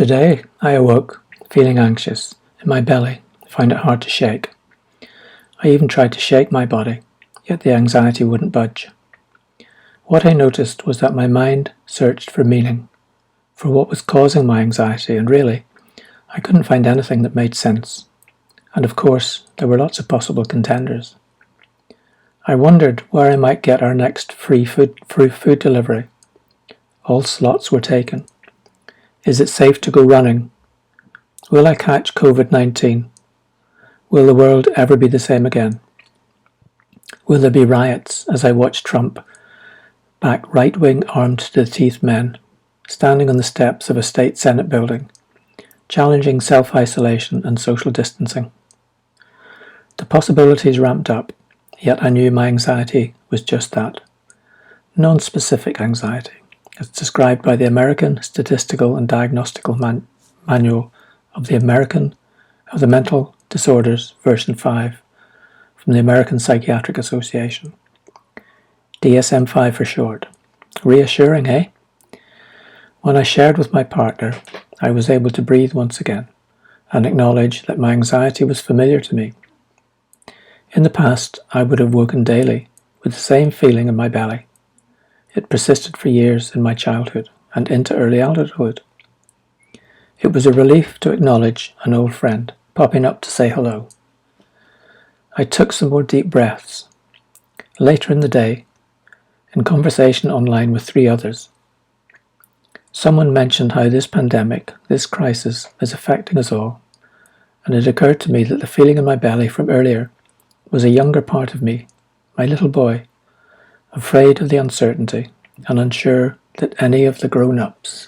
Today I awoke feeling anxious in my belly. I found it hard to shake. I even tried to shake my body, yet the anxiety wouldn't budge. What I noticed was that my mind searched for meaning, for what was causing my anxiety, and really, I couldn't find anything that made sense. And of course, there were lots of possible contenders. I wondered where I might get our next free food delivery. All slots were taken. Is it safe to go running? Will I catch COVID-19? Will the world ever be the same again? Will there be riots as I watch Trump back right-wing armed-to-the-teeth men standing on the steps of a state senate building, challenging self-isolation and social distancing? The possibilities ramped up, yet I knew my anxiety was just that. Non-specific anxiety, as described by the American Statistical and Diagnostical Manual of the Mental Disorders, version 5, from the American Psychiatric Association. DSM-5 for short. Reassuring, eh? When I shared with my partner, I was able to breathe once again and acknowledge that my anxiety was familiar to me. In the past, I would have woken daily with the same feeling in my belly. It persisted for years in my childhood and into early adulthood. It was a relief to acknowledge an old friend popping up to say hello. I took some more deep breaths. Later in the day, in conversation online with 3 others, someone mentioned how this pandemic, this crisis, is affecting us all, and it occurred to me that the feeling in my belly from earlier was a younger part of me, my little boy, afraid of the uncertainty and unsure that any of the grown-ups.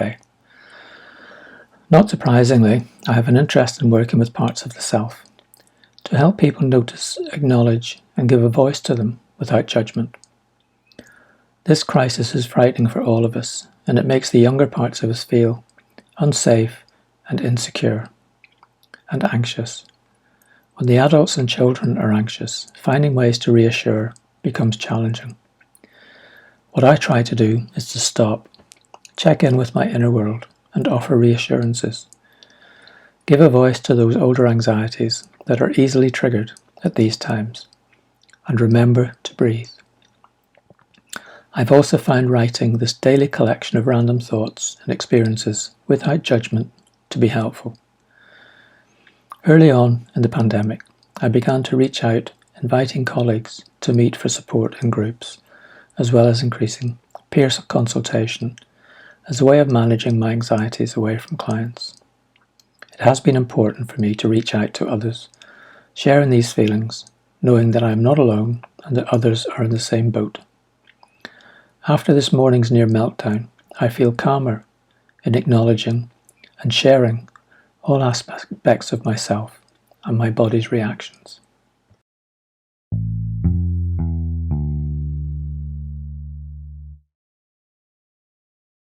Okay. Not surprisingly, I have an interest in working with parts of the self, to help people notice, acknowledge, and give a voice to them without judgment. This crisis is frightening for all of us, and it makes the younger parts of us feel unsafe and insecure and anxious. When the adults and children are anxious, finding ways to reassure becomes challenging. What I try to do is to stop, check in with my inner world, and offer reassurances. Give a voice to those older anxieties that are easily triggered at these times, and remember to breathe. I've also found writing this daily collection of random thoughts and experiences without judgment to be helpful. Early on in the pandemic, I began to reach out, inviting colleagues to meet for support in groups, as well as increasing peer consultation as a way of managing my anxieties away from clients. It has been important for me to reach out to others, sharing these feelings, knowing that I am not alone and that others are in the same boat. After this morning's near meltdown, I feel calmer in acknowledging and sharing all aspects of myself and my body's reactions.